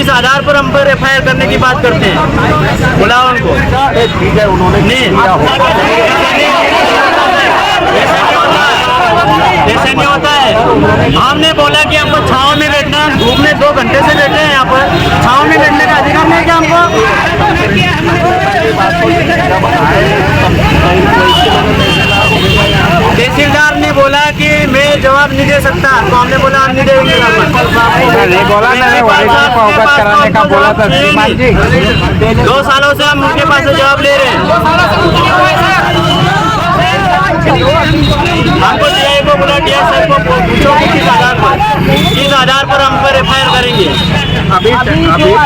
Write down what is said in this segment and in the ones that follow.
किस आधार पर हम पर FIR करने की बात करते हैं? बुलाओ उनको। ठीक है, उन्होंने ऐसे नहीं होता है। हमने बोला कि हमको छांव में बैठना, धूप में 2 घंटे से बैठे हैं यहाँ पर, छांव में बैठने का अधिकार नहीं है क्या हमको? तहसीलदार ने बोला कि मैं जवाब नहीं दे सकता, तो हमने बोला हम नहीं देंगे। अवगत कराने का बोला था श्रीमान जी। 2 सालों से हम उनके पास से जवाब ले रहे हैं। हमको DI को बोला, DI सर को पूछो कि किस आधार पर हम पर FIR करेंगे। अभी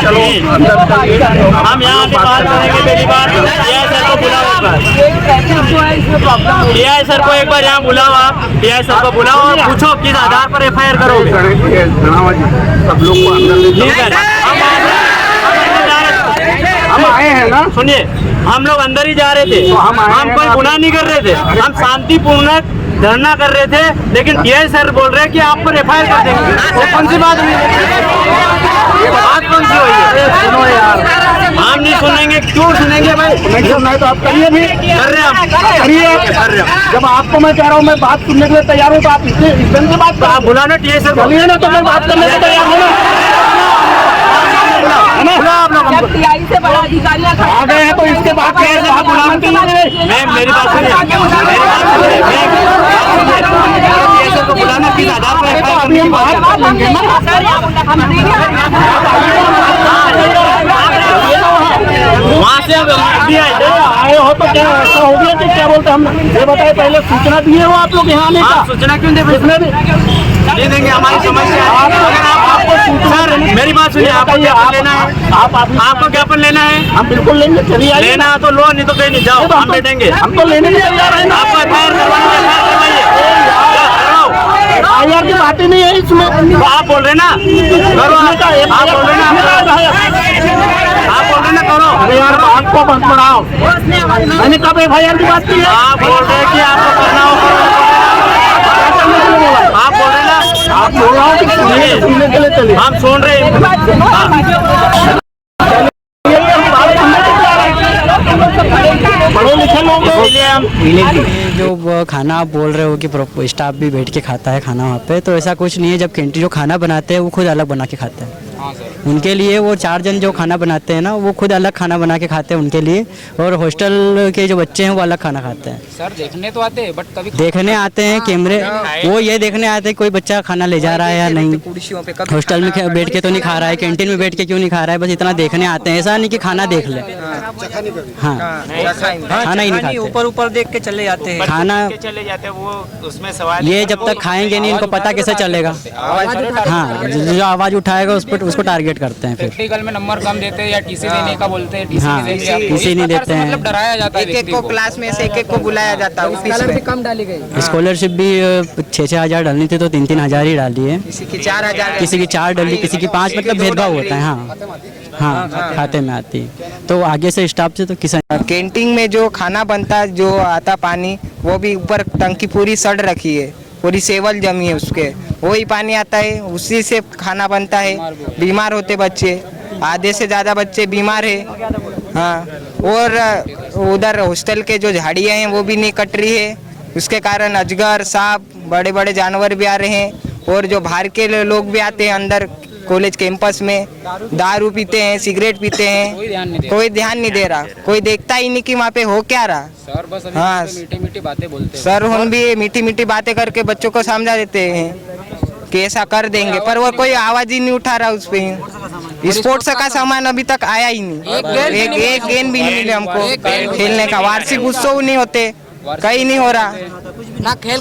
चलो हम यहाँ से बात करेंगे। पहली बार DI सर को बुलाओ, DI सर को एक बार यहाँ बुलाओ। आप DI सर को बुलाओ और पूछो किस आधार पर FIR करोगे। सब लोग को अंदर हम आए हैं ना। सुनिए, हम लोग अंदर ही जा रहे थे, हम कोई गुनाह नहीं कर रहे थे, हम शांतिपूर्ण धरना कर रहे थे, लेकिन DI सर बोल रहे हैं कि आप पर FIR कर देंगे। वो कौन सी बात हुई? ये बात कौन सी हुई है? सुनो यार, हम नहीं सुनेंगे। क्यों सुनेंगे भाई? नहीं सुनना है तो आप करिए भी। कर रहे हैं हम, करिए। कर रहे हैं। जब आपको मैं कह रहा हूँ मैं बात सुनने के लिए तैयार हूँ, तो आप इससे इस ढंग से बात आप बुलाना DI सर को। चलिए ना, तो मैं बात करने को तैयार हूँ ना। आप लोग हमको TI से बड़ा अधिकारी आ गए हैं तो इसके बाद मेरी बात सुनिए, DI सर को बुलाना किस आधार पर FIR करने की बात वहाँ से आए हो तो क्या ऐसा हो गया कि क्या बोलते हम ये बताए, पहले सूचना दिए हो आप लोग यहाँ आने का? सूचना क्यों दे? इसमें भी दे देंगे, हमारी समस्या है। आपको सर मेरी बात सुनिए, आपको ज्ञापन लेना है, आपको ज्ञापन लेना है। हम बिल्कुल लेंगे, चलिए आइए। लेना तो लो, नहीं तो कहीं नहीं जाओ, हम बैठेंगे। हम तो लेने के लिए तैयार है ना। आपको FIR करवाइए। FIR की बात ही नहीं है इसमें। तो आप बोल रहे ना करो, आप बोल रहे ना करो। अरे यार बात को मत बढ़ाओ, मैंने कब FIR की बात की है? आप बोल रहे हैं कि आपको करना होगा, आप बोल रहे ना, आप बोल रहा हूँ कि सुनने के लिए चलिए। हम सुन रहे हैं। पढ़े लिखे लोग इसलिए हम जो खाना आप बोल रहे हो कि स्टाफ भी बैठ के खाता है खाना वहाँ पे, तो ऐसा कुछ नहीं है। जब कैंटीन जो खाना बनाते हैं वो खुद अलग बना के खाते हैं। उनके लिए वो 4 जन जो खाना बनाते हैं ना, वो खुद अलग खाना बना के खाते हैं उनके लिए। और हॉस्टल के जो बच्चे हैं वो अलग खाना खाते हैं। सर देखने तो आते हैं, बट कभी देखने आते हैं कैमरे, वो ये देखने आते हैं कोई बच्चा खाना ले जा रहा है या नहीं, हॉस्टल में बैठ के तो नहीं खा रहा है, कैंटीन में बैठ के क्यों नहीं खा रहा है, बस इतना देखने आते हैं। ऐसा नहीं कि खाना देख ले, हाँ खाना ही नहीं खाते, ऊपर देख के चले जाते हैं, खाना चले जाते हैं। वो उसमें सवाल ये जब तक खाएंगे नहीं इनको पता कैसे चलेगा। हाँ, जो आवाज़ उठाएगा उसको टारगेट करते हैं। फिर प्रैक्टिकल में नंबर कम देते हैं या टीसी देने का बोलते हैं, हाँ, टीसी नहीं देते हैं। मतलब डराया जाता है। एक को क्लास में से एक को बुलाया जाता है। स्कॉलरशिप कम डाली गई। स्कॉलरशिप भी 6-6 हज़ार डालनी थी तो 3-3 हज़ार ही डाली है। किसी की 4,000, किसी की 4 डाली, किसी की 5, मतलब भेदभाव होता है। हाँ, खाते में आती है। तो आगे से स्टाफ से तो किसी कैंटीन में जो खाना बनता है, जो आता पानी, वो भी ऊपर टंकी पूरी सड़ रखी है, पूरी सेवल जमी है उसके, वही पानी आता है, उसी से खाना बनता है। बीमार होते बच्चे, आधे से ज़्यादा बच्चे बीमार है। हाँ, और उधर हॉस्टल के जो झाड़ियाँ हैं वो भी नहीं कट रही है, उसके कारण अजगर, सांप, बड़े बड़े जानवर भी आ रहे हैं। और जो बाहर के लोग भी आते हैं अंदर कॉलेज कैंपस में, दारू पीते हैं, सिगरेट पीते हैं, कोई ध्यान नहीं दे रहा, कोई देखता ही नहीं कि वहाँ पे हो क्या रहा। सर बस हाँ, मीठी मीठी बातें बोलते हैं। सर हम भी मीठी मीठी बातें करके बच्चों को समझा देते हैं कि ऐसा कर देंगे, पर वो कोई आवाज ही नहीं उठा रहा उस पे। स्पोर्ट्स का सामान अभी तक आया ही नहीं, एक गेंद भी नहीं मिले हमको खेलने का। वार्षिक उत्सव नहीं होते, कहीं नहीं हो रहा।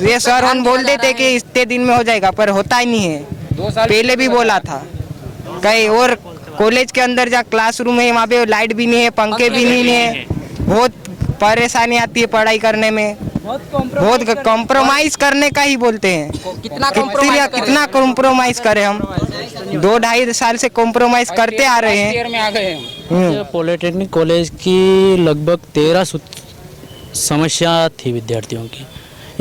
ये सर हम बोल देते कि इतने दिन में हो जाएगा, पर होता ही नहीं है। पहले भी बोला था कहीं। और कॉलेज के अंदर जहाँ क्लासरूम है वहाँ पे लाइट भी नहीं है, पंखे भी नहीं है, बहुत परेशानी आती है पढ़ाई करने में। बहुत कॉम्प्रोमाइज करने का ही बोलते हैं। कितना कॉम्प्रोमाइज करें हम, 2-2.5 साल से कॉम्प्रोमाइज करते आ रहे हैं। पॉलिटेक्निक कॉलेज की लगभग 13 समस्या थी विद्यार्थियों की,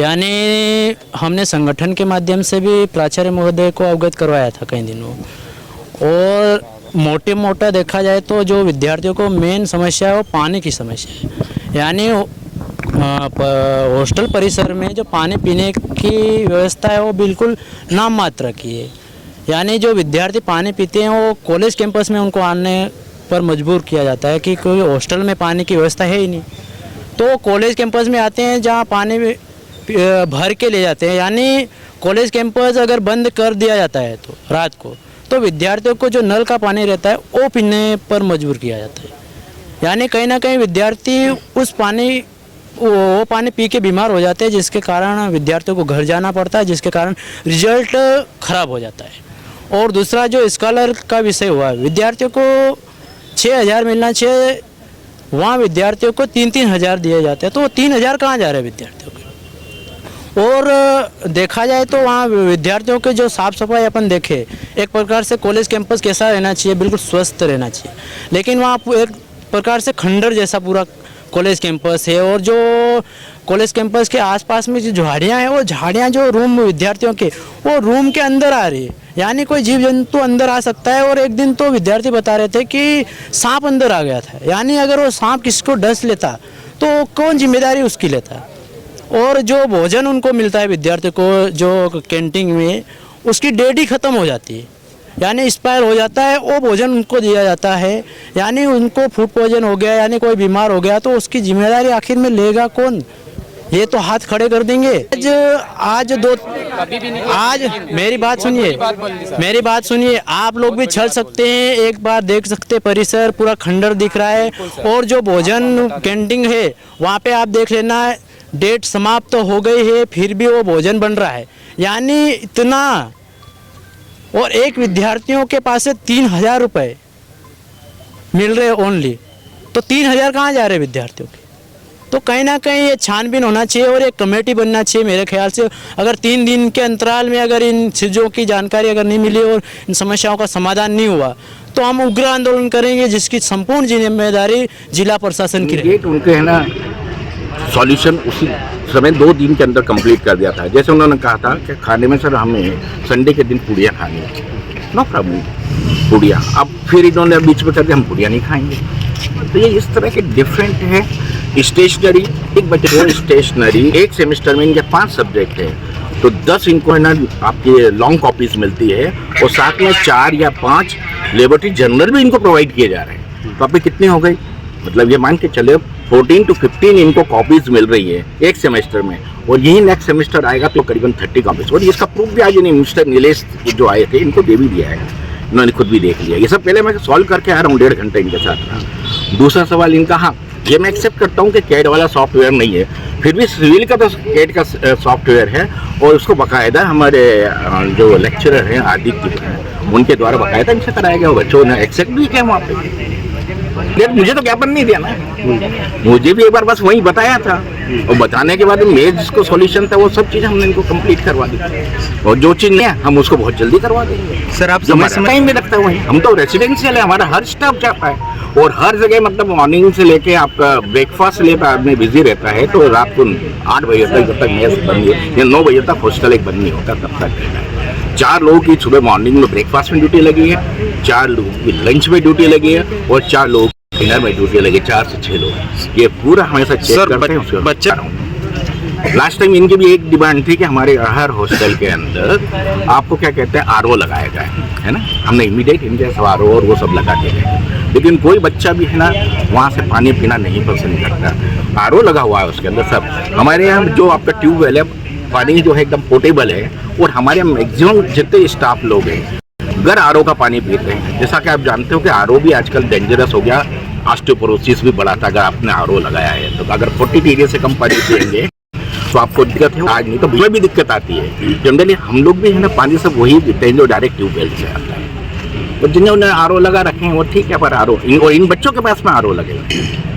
यानी हमने संगठन के माध्यम से भी प्राचार्य महोदय को अवगत करवाया था कई दिनों। और मोटे मोटा देखा जाए तो जो विद्यार्थियों को मेन समस्या है वो पानी की समस्या है। यानी हॉस्टल परिसर में जो पानी पीने की व्यवस्था है वो बिल्कुल नाम मात्र की है। यानी जो विद्यार्थी पानी पीते हैं वो कॉलेज कैंपस में उनको आने पर मजबूर किया जाता है कि कोई हॉस्टल में पानी की व्यवस्था है ही नहीं, तो कॉलेज कैंपस में आते हैं जहाँ पानी भर के ले जाते हैं। यानी कॉलेज कैंपस अगर बंद कर दिया जाता है तो रात को, तो विद्यार्थियों को जो नल का पानी रहता है वो पीने पर मजबूर किया जाता है। यानी कहीं ना कहीं विद्यार्थी वो पानी पी के बीमार हो जाते हैं, जिसके कारण विद्यार्थियों को घर जाना पड़ता है, जिसके कारण रिजल्ट खराब हो जाता है। और दूसरा जो स्कॉलर का विषय हुआ, विद्यार्थियों को 6,000 मिलना चाहिए, वहाँ विद्यार्थियों को 3-3 हज़ार दिए जाते हैं, तो 3 हज़ार कहाँ जा रहे हैं विद्यार्थियों के। और देखा जाए तो वहाँ विद्यार्थियों के जो साफ़ सफाई अपन देखें, एक प्रकार से कॉलेज कैंपस कैसा रहना चाहिए, बिल्कुल स्वस्थ रहना चाहिए, लेकिन वहाँ एक प्रकार से खंडर जैसा पूरा कॉलेज कैंपस है। और जो कॉलेज कैंपस के आसपास में जो झाड़ियाँ हैं, वो झाड़ियाँ जो रूम विद्यार्थियों के, वो रूम के अंदर आ रही है। यानी कोई जीव जंतु अंदर आ सकता है। और एक दिन तो विद्यार्थी बता रहे थे कि सांप अंदर आ गया था। यानी अगर वो सांप किसी को डस लेता तो कौन जिम्मेदारी उसकी लेता। और जो भोजन उनको मिलता है विद्यार्थियों को जो कैंटीन में, उसकी डेट ही ख़त्म हो जाती है, यानी एक्सपायर हो जाता है, वो भोजन उनको दिया जाता है। यानी उनको फूड पॉइजन हो गया, यानी कोई बीमार हो गया, तो उसकी जिम्मेदारी आखिर में लेगा कौन? ये तो हाथ खड़े कर देंगे। आज मेरी बात सुनिए, आप लोग भी चल सकते हैं, एक बार देख सकते हैं, परिसर पूरा खंडर दिख रहा है। और जो भोजन कैंटीन है वहाँ पे आप देख लेना, डेट समाप्त तो हो गई है, फिर भी वो भोजन बन रहा है। यानी इतना, और एक विद्यार्थियों के पास से 3,000 रुपये मिल रहे ओनली, तो 3,000 कहाँ जा रहे विद्यार्थियों के? तो कहीं ना कहीं ये छानबीन होना चाहिए और एक कमेटी बनना चाहिए मेरे ख्याल से। अगर 3 दिन के अंतराल में अगर इन चीज़ों की जानकारी अगर नहीं मिली और इन समस्याओं का समाधान नहीं हुआ, तो हम उग्र आंदोलन करेंगे, जिसकी संपूर्ण जिम्मेदारी जिला प्रशासन की रहेगी। उनके है ना सॉल्यूशन उसी समय 2 दिन के अंदर कंप्लीट कर दिया था। जैसे उन्होंने कहा था कि खाने में सर हमें संडे के दिन पूड़ियाँ खानी है, नो प्रॉब्लम, पूड़ियाँ। अब फिर इन्होंने बीच में कर दिया हम पूड़ियाँ नहीं खाएंगे। तो ये इस तरह के डिफरेंट है। स्टेशनरी, एक बच्चे को स्टेशनरी, एक सेमेस्टर में इनके 5 सब्जेक्ट है, तो 10 इनको है ना आपकी लॉन्ग कॉपीज मिलती है, और साथ में 4 या 5 लेबोरेटरी जर्नल भी इनको प्रोवाइड किए जा रहे हैं। तो आपकी कितनी हो गई? मतलब ये मान के चले 14 to 15 इनको कॉपीज मिल रही है एक सेमेस्टर में, और यही नेक्स्ट सेमेस्टर आएगा तो करीबन 30 कॉपीज। और इसका प्रूफ भी आज मिस्टर नीलेश जो आए थे इनको दे भी दिया है, इन्होंने खुद भी देख लिया। ये सब पहले मैं सॉल्व करके आ रहा हूँ, 1.5 घंटे इनके साथ रहा। दूसरा सवाल इनका, हाँ ये मैं एक्सेप्ट करता हूँ कि कैड वाला सॉफ्टवेयर नहीं है, फिर भी सिविल का तो कैड का सॉफ्टवेयर है, और उसको बाकायदा हमारे जो लेक्चरर हैं आदित्य, उनके द्वारा बाकायदा इनसे कराया गया। बच्चों ने एक्सेप्ट भी किया वहाँ पे। मुझे तो ज्ञापन नहीं दिया ना, मुझे भी एक बार बस वही बताया था, और बताने के बाद मेरे जिसको सॉल्यूशन था वो सब चीज़ हमने इनको कंप्लीट करवा दी, और जो चीज़ नहीं है हम उसको बहुत जल्दी करवा देंगे। सर आप टाइम में लगता है वही, हम तो रेसिडेंशियल है, हमारा हर स्टाफ जाता है, और हर जगह मतलब मॉर्निंग से लेके आपका ब्रेकफास्ट लेकर आदमी बिजी रहता है, तो रात को 8 बजे तक जब तक मेस बंद या 9 बजे तक हॉस्टल एक बंद नहीं होता तब तक 4 लोगों की सुबह मॉर्निंग में ब्रेकफास्ट में ड्यूटी लगी है, 4 लोगों की लंच में ड्यूटी लगी है, और 4 लोग डिनर में ड्यूटी लगी, 4 से 6 लोग। ये पूरा हमेशा चेक करते हैं। उसके बच्चा लास्ट टाइम इनकी भी एक डिमांड थी कि हमारे हर हॉस्टल के अंदर आपको क्या कहते हैं आरओ लगाया जाए, है ना। हमने इमीडिएट इनके सब आरओ और वो सब लगा के गए, लेकिन कोई बच्चा भी है ना वहाँ से पानी पीना नहीं पसंद करता। आरओ लगा हुआ है उसके अंदर सब। हमारे यहाँ जो आपका ट्यूबवेल है, पानी जो है एकदम पोर्टेबल है, और हमारे मैक्सिमम जितने स्टाफ लोग हैं घर आरओ का पानी पीते हैं। जैसा कि आप जानते हो कि आरओ भी आजकल डेंजरस हो गया, ऑस्टियोपोरोसिस भी बढ़ा था अगर आपने आरओ लगाया है तो। अगर 40 डिग्री से कम पानी पिएंगे तो आपको दिक्कत है, आज नहीं तो उसमें भी दिक्कत आती है। जनरली हम लोग भी है ना पानी सब वही पीते हैं जो डायरेक्ट ट्यूबवेल से आता है। तो जिन्होंने आरओ लगा रखे हैं वो ठीक है, पर आरओ इन बच्चों के पास में आरओ लगेगा।